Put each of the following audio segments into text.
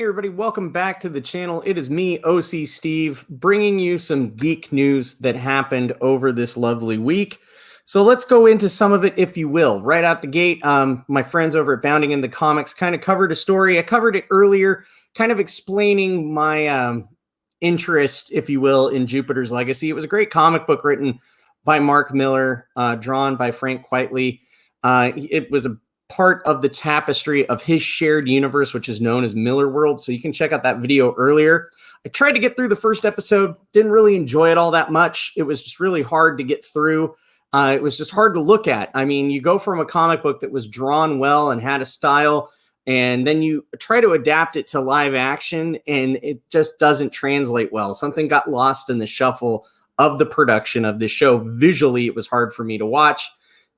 everybody, welcome back to the channel. It is me, OC Steve, bringing you some geek news that happened over this lovely week. So let's go into some of it, if you will. Right out the gate, my friends over at Bounding in the Comics kind of covered a story. I covered it earlier, kind of explaining my interest, if you will, in Jupiter's Legacy. It was a great comic book written by Mark Millar, drawn by Frank Quitely. It was a part of the tapestry of his shared universe, which is known as Millar World. So you can check out that video earlier. I tried to get through the first episode, didn't really enjoy it all that much. It was just really hard to get through. It was just hard to look at. I mean, you go from a comic book that was drawn well and had a style, and then you try to adapt it to live action, and it just doesn't translate well. Something got lost in the shuffle of the production of the show. Visually, it was hard for me to watch.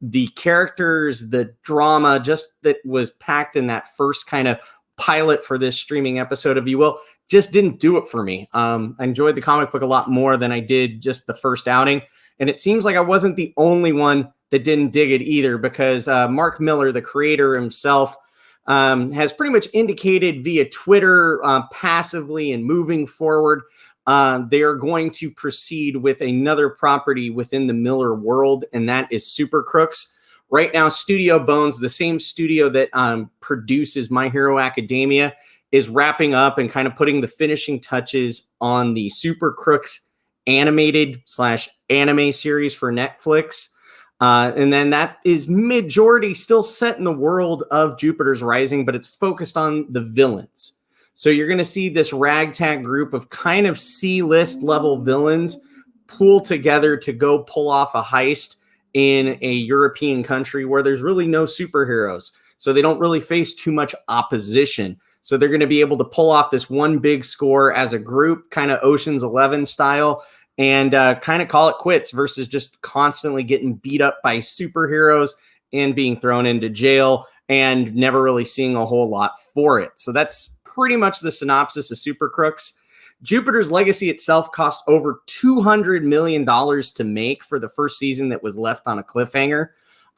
The characters, the drama, just that was packed in that first kind of pilot for this streaming episode, if you will, just didn't do it for me. I enjoyed the comic book a lot more than I did just the first outing. And it seems like I wasn't the only one that didn't dig it either, because Mark Millar, the creator himself, has pretty much indicated via Twitter passively and moving forward they are going to proceed with another property within the Millar world, and that is Super Crooks. Right now, Studio Bones, the same studio that produces My Hero Academia, is wrapping up and kind of putting the finishing touches on the Super Crooks animated/anime series for Netflix. And then that is majority still set in the world of Jupiter's Rising, but it's focused on the villains. So you're going to see this ragtag group of kind of C-list level villains pool together to go pull off a heist in a European country where there's really no superheroes. So they don't really face too much opposition. So they're going to be able to pull off this one big score as a group, kind of Ocean's 11 style, and kind of call it quits versus just constantly getting beat up by superheroes and being thrown into jail and never really seeing a whole lot for it. So that's pretty much the synopsis of Super Crooks. Jupiter's Legacy itself cost over $200 million to make for the first season that was left on a cliffhanger.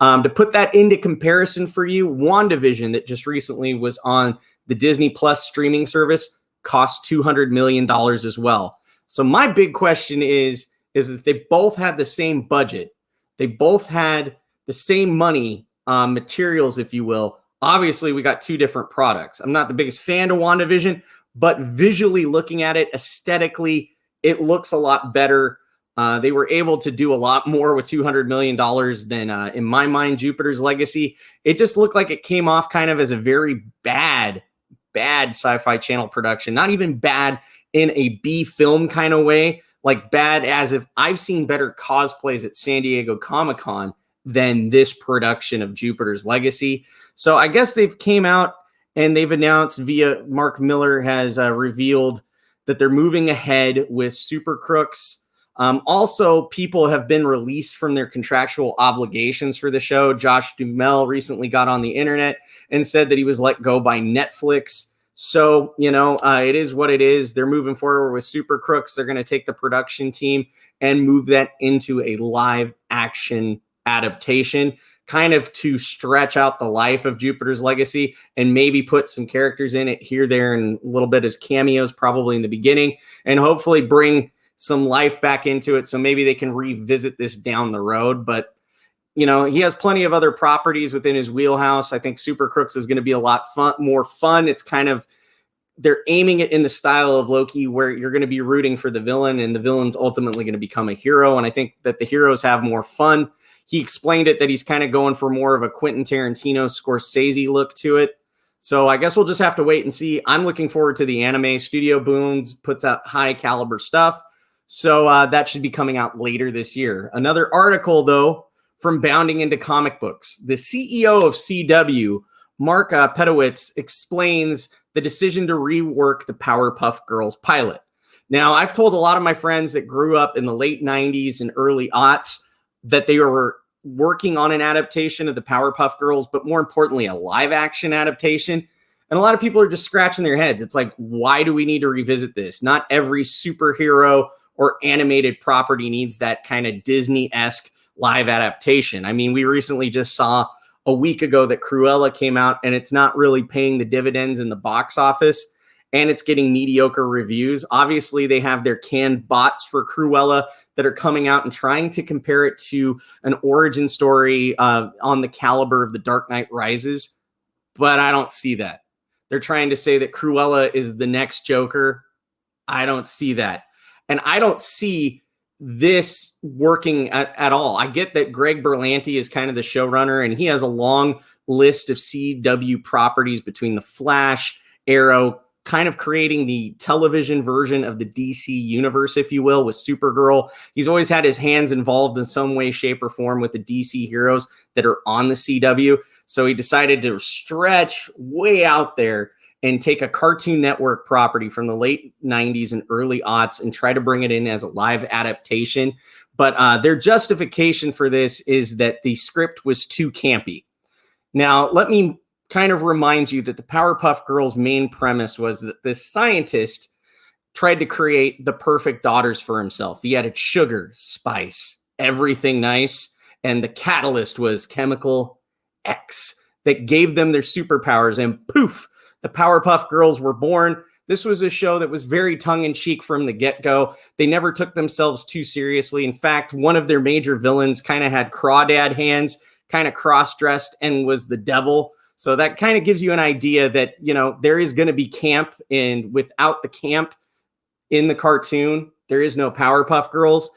To put that into comparison for you, WandaVision, that just recently was on the Disney Plus streaming service, cost $200 million as well. So my big question is that they both had the same budget. They both had the same money, materials, if you will. Obviously, we got two different products. I'm not the biggest fan of WandaVision, but visually looking at it, aesthetically, it looks a lot better. They were able to do a lot more with $200 million than, in my mind, Jupiter's Legacy. It just looked like it came off kind of as a very bad Sci-Fi Channel production. Not even bad in a B film kind of way, like bad as if I've seen better cosplays at San Diego Comic-Con than this production of Jupiter's Legacy. So I guess they've came out and they've announced via Mark Millar has revealed that they're moving ahead with Super Crooks. Also, people have been released from their contractual obligations for the show. Josh Duhamel recently got on the internet and said that he was let go by Netflix. So, you know, it is what it is. They're moving forward with Super Crooks. They're going to take the production team and move that into a live action adaptation, kind of to stretch out the life of Jupiter's Legacy and maybe put some characters in it here, there, and a little bit as cameos probably in the beginning, and hopefully bring some life back into it so maybe they can revisit this down the road. But, you know, he has plenty of other properties within his wheelhouse. I think Super Crooks is going to be a lot more fun. It's kind of, they're aiming it in the style of Loki, where you're going to be rooting for the villain and the villain's ultimately going to become a hero. And I think that the heroes have more fun. He explained it that he's kind of going for more of a Quentin Tarantino, Scorsese look to it. So I guess we'll just have to wait and see. I'm looking forward to the anime. Studio Bones puts out high caliber stuff. So that should be coming out later this year. Another article, though, from Bounding into Comic Books. The CEO of CW, Mark Pedowitz, explains the decision to rework the Powerpuff Girls pilot. Now, I've told a lot of my friends that grew up in the late 90s and early aughts that they were working on an adaptation of the Powerpuff Girls, but more importantly, a live action adaptation. And a lot of people are just scratching their heads. It's like, why do we need to revisit this? Not every superhero or animated property needs that kind of Disney-esque live adaptation. I mean, we recently just saw a week ago that Cruella came out and it's not really paying the dividends in the box office. and it's getting mediocre reviews. Obviously, they have their canned bots for Cruella that are coming out and trying to compare it to an origin story on the caliber of The Dark Knight Rises, but I don't see that. They're trying to say that Cruella is the next Joker. I don't see that. And I don't see this working at all. I get that Greg Berlanti is kind of the showrunner, and he has a long list of CW properties between The Flash, Arrow, kind of creating the television version of the DC universe, if you will, with Supergirl. He's always had his hands involved in some way, shape, or form with the DC heroes that are on the CW. So he decided to stretch way out there and take a Cartoon Network property from the late 90s and early aughts and try to bring it in as a live adaptation. But their justification for this is that the script was too campy. Now, let me kind of remind you that the Powerpuff Girls' main premise was that this scientist tried to create the perfect daughters for himself. He added sugar, spice, everything nice, and the catalyst was chemical X that gave them their superpowers, and poof, the Powerpuff Girls were born. This was a show that was very tongue-in-cheek from the get-go. They never took themselves too seriously. In fact, one of their major villains kind of had crawdad hands, kind of cross-dressed, and was the devil. So that kind of gives you an idea that, you know, there is going to be camp, and without the camp in the cartoon, there is no Powerpuff Girls.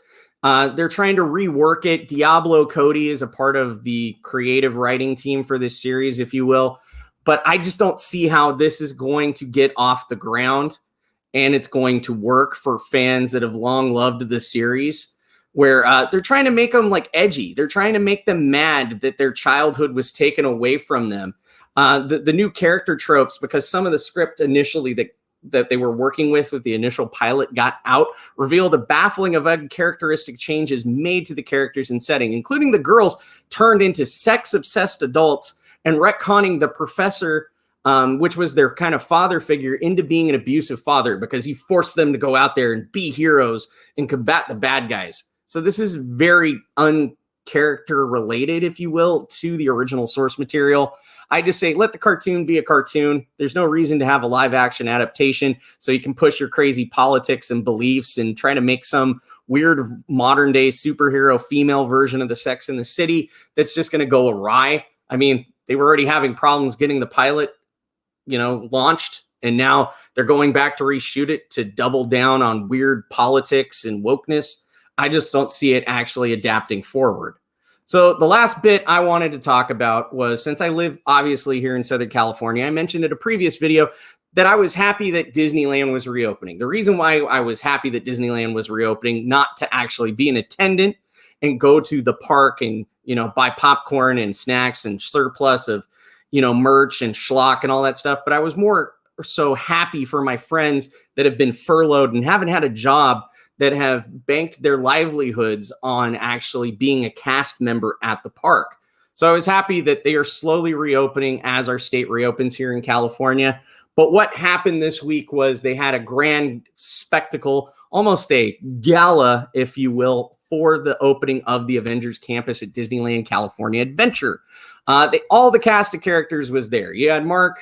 They're trying to rework it. Diablo Cody is a part of the creative writing team for this series, if you will. But I just don't see how this is going to get off the ground and it's going to work for fans that have long loved the series, where they're trying to make them like edgy. They're trying to make them mad that their childhood was taken away from them. The new character tropes, because some of the script initially that they were working with the initial pilot got out, revealed a baffling of uncharacteristic changes made to the characters and setting, including the girls turned into sex-obsessed adults and retconning the professor, which was their kind of father figure, into being an abusive father because he forced them to go out there and be heroes and combat the bad guys. So this is very uncharacter related, if you will, to the original source material. I just say, let the cartoon be a cartoon. There's no reason to have a live action adaptation so you can push your crazy politics and beliefs and try to make some weird modern day superhero female version of the Sex and the City that's just going to go awry. I mean, they were already having problems getting the pilot, launched, and now they're going back to reshoot it to double down on weird politics and wokeness. I just don't see it actually adapting forward. So the last bit I wanted to talk about was, since I live obviously here in Southern California, I mentioned in a previous video that I was happy that Disneyland was reopening. The reason why I was happy that Disneyland was reopening, not to actually be an attendant and go to the park and, buy popcorn and snacks and surplus of, merch and schlock and all that stuff, but I was more so happy for my friends that have been furloughed and haven't had a job, that have banked their livelihoods on actually being a cast member at the park. So I was happy that they are slowly reopening as our state reopens here in California. But what happened this week was they had a grand spectacle, almost a gala, if you will, for the opening of the Avengers Campus at Disneyland California Adventure. All the cast of characters was there. You had Mark,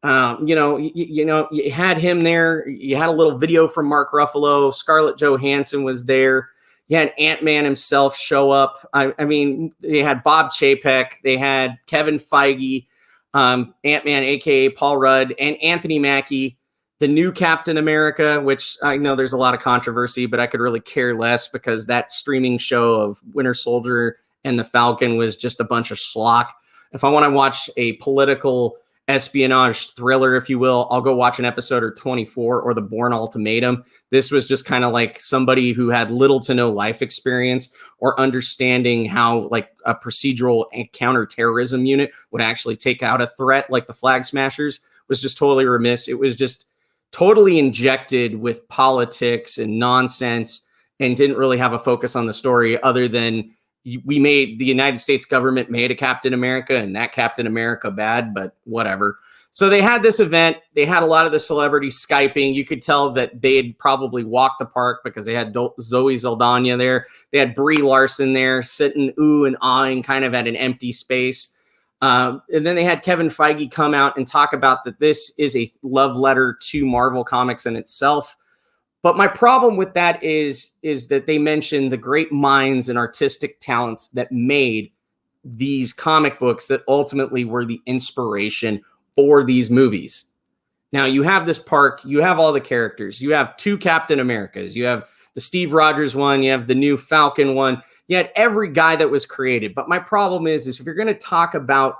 you had him there. You had a little video from Mark Ruffalo. Scarlett Johansson was there. You had Ant-Man himself show up. I mean, they had Bob Chapek. They had Kevin Feige, Ant-Man, a.k.a. Paul Rudd, and Anthony Mackie, the new Captain America, which I know there's a lot of controversy, but I could really care less because that streaming show of Winter Soldier and the Falcon was just a bunch of schlock. If I want to watch a political espionage thriller, if you will, I'll go watch an episode or 24 or The Bourne Ultimatum. This was just kind of like somebody who had little to no life experience or understanding how like a procedural and counterterrorism unit would actually take out a threat like the Flag Smashers was just totally remiss. It was just totally injected with politics and nonsense and didn't really have a focus on the story other than the United States government made a Captain America and that Captain America bad, but whatever. So they had this event. They had a lot of the celebrities Skyping. You could tell that they'd probably walked the park because they had Zoe Saldana there. They had Brie Larson there sitting ooh and ahhing kind of at an empty space. And then they had Kevin Feige come out and talk about that this is a love letter to Marvel Comics in itself. But my problem with that is that they mentioned the great minds and artistic talents that made these comic books that ultimately were the inspiration for these movies. Now you have this park, you have all the characters, you have 2 Captain Americas, you have the Steve Rogers one, you have the new Falcon one, you had every guy that was created. But my problem is if you're going to talk about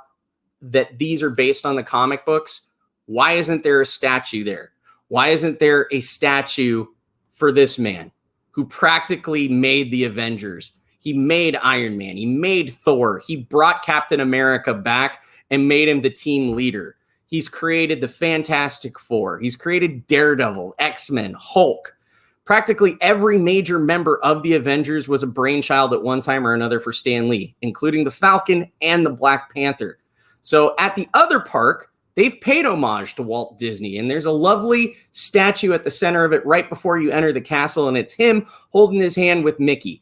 that these are based on the comic books, why isn't there a statue there? Why isn't there a statue for this man who practically made the Avengers? He made Iron Man. He made Thor. He brought Captain America back and made him the team leader. He's created the Fantastic Four. He's created Daredevil, X-Men, Hulk. Practically every major member of the Avengers was a brainchild at one time or another for Stan Lee, including the Falcon and the Black Panther. So at the other park, they've paid homage to Walt Disney, and there's a lovely statue at the center of it right before you enter the castle, and it's him holding his hand with Mickey.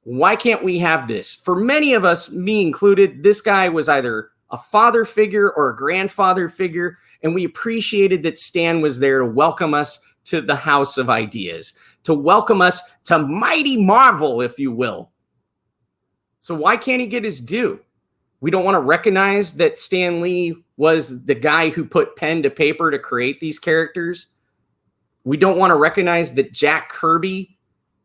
Why can't we have this? For many of us, me included, this guy was either a father figure or a grandfather figure, and we appreciated that Stan was there to welcome us to the House of Ideas, to welcome us to Mighty Marvel, if you will. So why can't he get his due? We don't want to recognize that Stan Lee was the guy who put pen to paper to create these characters. We don't want to recognize that Jack Kirby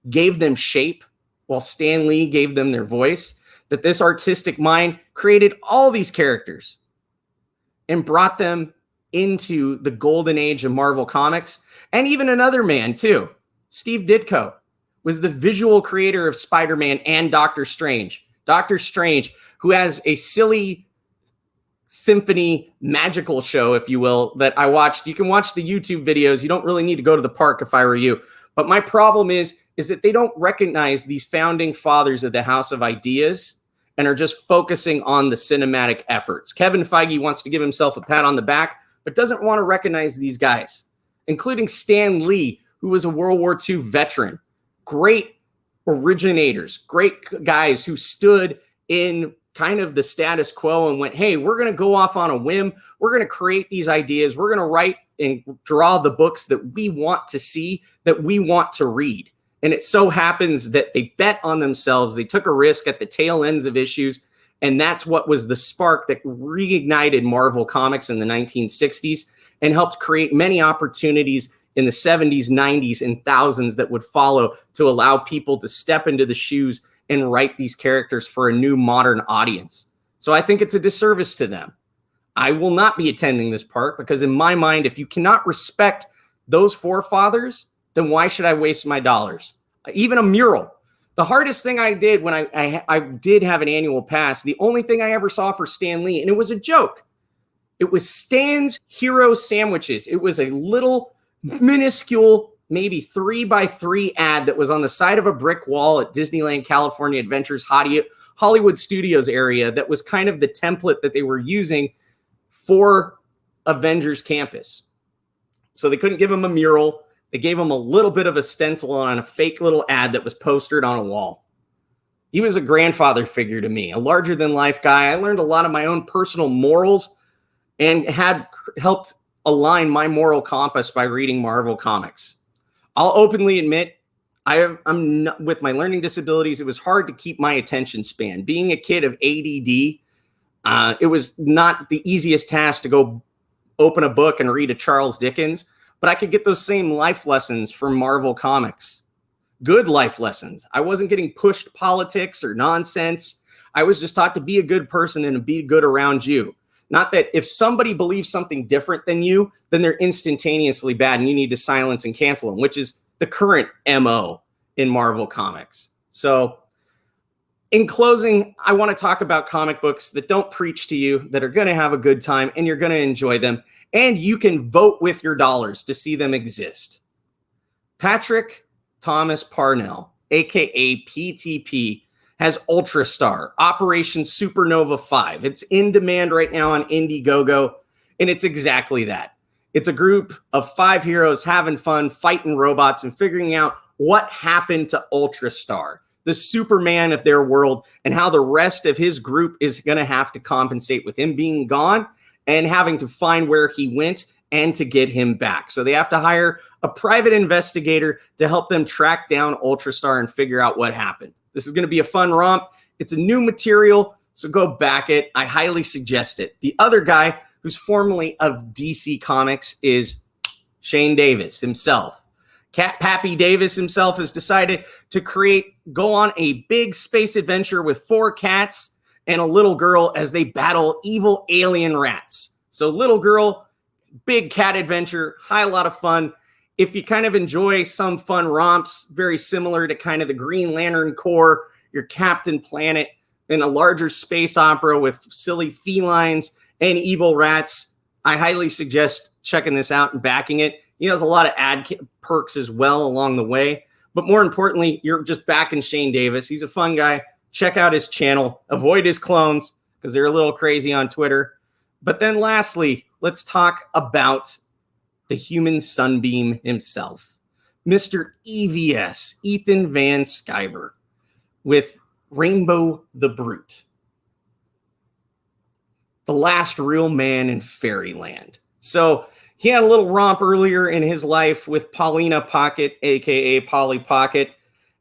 gave them shape while Stan Lee gave them their voice, that this artistic mind created all these characters and brought them into the golden age of Marvel Comics. And even another man too, Steve Ditko, was the visual creator of Spider-Man and Doctor Strange. Doctor Strange, who has a silly symphony magical show, if you will, that I watched. You can watch the YouTube videos. You don't really need to go to the park if I were you. But my problem is that they don't recognize these founding fathers of the House of Ideas and are just focusing on the cinematic efforts. Kevin Feige wants to give himself a pat on the back, but doesn't want to recognize these guys, including Stan Lee, who was a World War II veteran. Great originators, great guys who stood in kind of the status quo and went, hey, we're going to go off on a whim. We're going to create these ideas. We're going to write and draw the books that we want to see, that we want to read. And it so happens that they bet on themselves. They took a risk at the tail ends of issues. And that's what was the spark that reignited Marvel Comics in the 1960s and helped create many opportunities in the 70s, 90s, and thousands that would follow to allow people to step into the shoes and write these characters for a new modern audience. So I think it's a disservice to them. I will not be attending this park because in my mind, if you cannot respect those forefathers, then why should I waste my dollars? Even a mural. The hardest thing I did when I did have an annual pass, the only thing I ever saw for Stan Lee, and it was a joke, it was Stan's Hero Sandwiches. It was a little minuscule, maybe 3x3 ad that was on the side of a brick wall at Disneyland California Adventures Hollywood Studios area that was kind of the template that they were using for Avengers Campus. So they couldn't give him a mural. They gave him a little bit of a stencil on a fake little ad that was posted on a wall. He was a grandfather figure to me, a larger-than-life guy. I learned a lot of my own personal morals and had helped align my moral compass by reading Marvel Comics. I'll openly admit, I'm not, with my learning disabilities, it was hard to keep my attention span. Being a kid of ADD, it was not the easiest task to go open a book and read a Charles Dickens, but I could get those same life lessons from Marvel Comics. Good life lessons. I wasn't getting pushed politics or nonsense. I was just taught to be a good person and to be good around you. Not that if somebody believes something different than you, then they're instantaneously bad and you need to silence and cancel them, which is the current MO in Marvel Comics. So in closing, I want to talk about comic books that don't preach to you, that are going to have a good time and you're going to enjoy them. And you can vote with your dollars to see them exist. Patrick Thomas Parnell, aka PTP, has Ultra Star, Operation Supernova 5. It's in demand right now on Indiegogo, and it's exactly that. It's a group of 5 heroes having fun, fighting robots, and figuring out what happened to Ultra Star. the Superman of their world, and how the rest of his group is going to have to compensate with him being gone and having to find where he went and to get him back. So they have to hire a private investigator to help them track down Ultrastar and figure out what happened. This is going to be a fun romp. It's a new material, so go back it. I highly suggest it. The other guy who's formerly of DC Comics is Shane Davis himself. Cat Pappy Davis himself has decided to go on a big space adventure with 4 cats and a little girl as they battle evil alien rats. So little girl, big cat adventure, a lot of fun. If you kind of enjoy some fun romps, very similar to kind of the Green Lantern Corps, your Captain Planet, and a larger space opera with silly felines and evil rats, I highly suggest checking this out and backing it. He has a lot of perks as well along the way. But more importantly, you're just backing Shane Davis. He's a fun guy. Check out his channel. Avoid his clones because they're a little crazy on Twitter. But then lastly, let's talk about the human sunbeam himself, Mr. EVS, Ethan Van Sciver, with Rainbow the Brute, the last real man in fairyland. So he had a little romp earlier in his life with Paulina Pocket, a.k.a. Polly Pocket,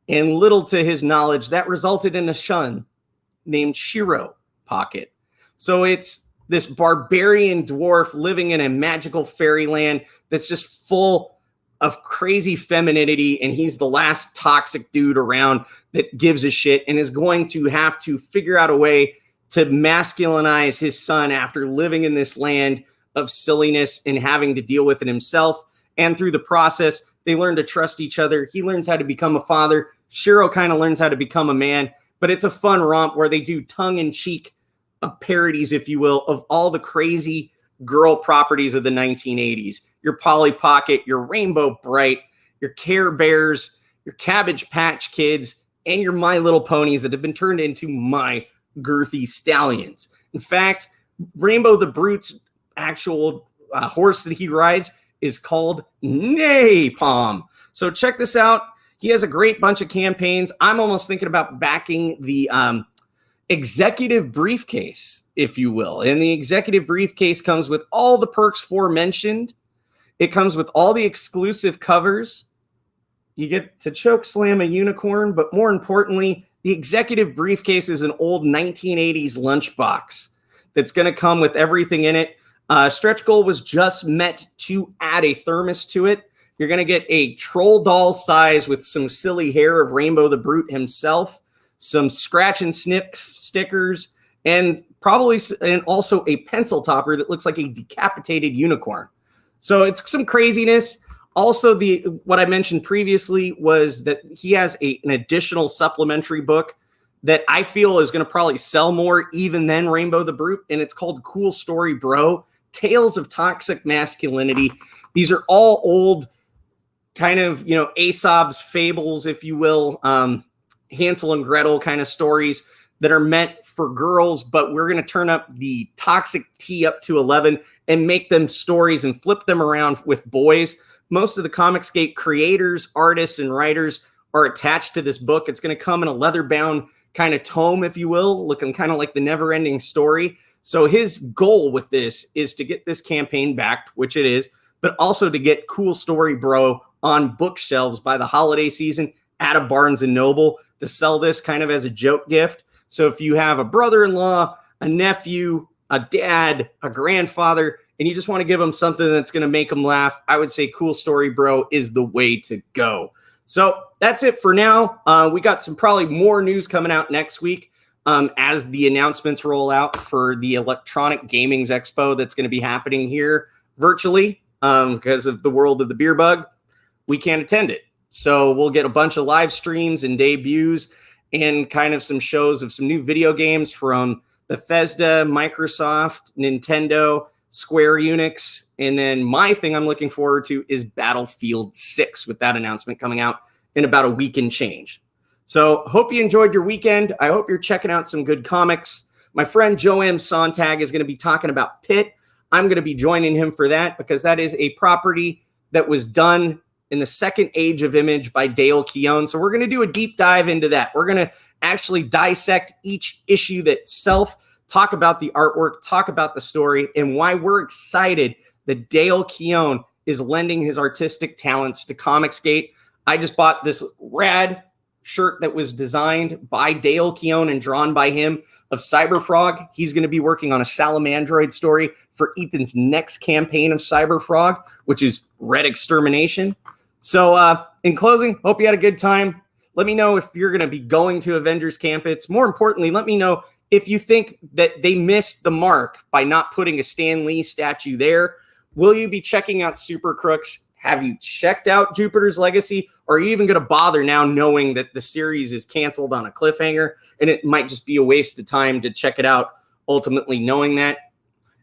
and little to his knowledge, that resulted in a son named Shiro Pocket. So it's this barbarian dwarf living in a magical fairyland that's just full of crazy femininity, and he's the last toxic dude around that gives a shit and is going to have to figure out a way to masculinize his son after living in this land of silliness and having to deal with it himself. And through the process, they learn to trust each other. He learns how to become a father. Shiro kind of learns how to become a man, but it's a fun romp where they do tongue-in-cheek parodies, if you will, of all the crazy girl properties of the 1980s. Your Polly Pocket, your Rainbow Bright, your Care Bears, your Cabbage Patch Kids, and your My Little Ponies that have been turned into My Girthy Stallions. In fact, Rainbow the Brute's actual horse that he rides is called Napalm. So check this out. He has a great bunch of campaigns. I'm almost thinking about backing the executive briefcase, if you will. And the executive briefcase comes with all the perks aforementioned. It comes with all the exclusive covers. You get to choke slam a unicorn, but more importantly, the executive briefcase is an old 1980s lunchbox that's going to come with everything in it. Stretch goal was just met to add a thermos to it. You're going to get a troll doll size with some silly hair of Rainbow the Brute himself, some scratch and snip stickers, and also a pencil topper that looks like a decapitated unicorn. So it's some craziness. Also, what I mentioned previously was that he has an additional supplementary book that I feel is going to probably sell more even than Rainbow the Brute, and it's called Cool Story Bro, Tales of Toxic Masculinity. These are all old kind of, Aesop's fables, if you will, Hansel and Gretel kind of stories that are meant for girls, but we're going to turn up the toxic T up to 11 and make them stories and flip them around with boys. Most of the Comicsgate creators, artists, and writers are attached to this book. It's going to come in a leather-bound kind of tome, if you will, looking kind of like the never-ending story. So his goal with this is to get this campaign backed, which it is, but also to get Cool Story Bro on bookshelves by the holiday season at a Barnes & Noble to sell this kind of as a joke gift. So if you have a brother-in-law, a nephew, a dad, a grandfather, and you just want to give them something that's going to make them laugh, I would say Cool Story Bro is the way to go. So that's it for now. We got some probably more news coming out next week as the announcements roll out for the Electronic Gaming's Expo that's going to be happening here virtually because of the world of the beer bug. We can't attend it. So we'll get a bunch of live streams and debuts and kind of some shows of some new video games from Bethesda, Microsoft, Nintendo, Square Enix, and then my thing I'm looking forward to is Battlefield 6 with that announcement coming out in about a week and change. So hope you enjoyed your weekend. I hope you're checking out some good comics. My friend Joe M. Sontag is going to be talking about Pit. I'm going to be joining him for that because that is a property that was done in the Second Age of Image by Dale Keown. So we're going to do a deep dive into that. We're going to actually dissect each issue itself, talk about the artwork, talk about the story, and why we're excited that Dale Keown is lending his artistic talents to Comicsgate. I just bought this rad shirt that was designed by Dale Keown and drawn by him of Cyberfrog. He's going to be working on a Salamandroid story for Ethan's next campaign of Cyberfrog, which is Red Extermination. So in closing, hope you had a good time. Let me know if you're going to be going to Avengers Campus. More importantly, let me know if you think that they missed the mark by not putting a Stan Lee statue there. Will you be checking out Super Crooks? Have you checked out Jupiter's Legacy? Or are you even going to bother now knowing that the series is canceled on a cliffhanger and it might just be a waste of time to check it out, ultimately knowing that?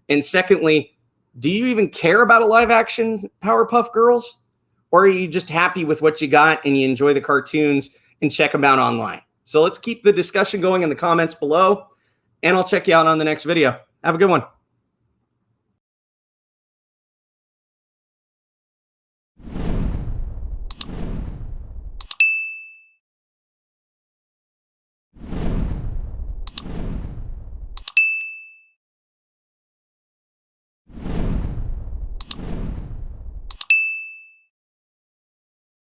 And secondly, do you even care about a live action Powerpuff Girls? Or are you just happy with what you got and you enjoy the cartoons and check them out online? So let's keep the discussion going in the comments below, and I'll check you out on the next video. Have a good one.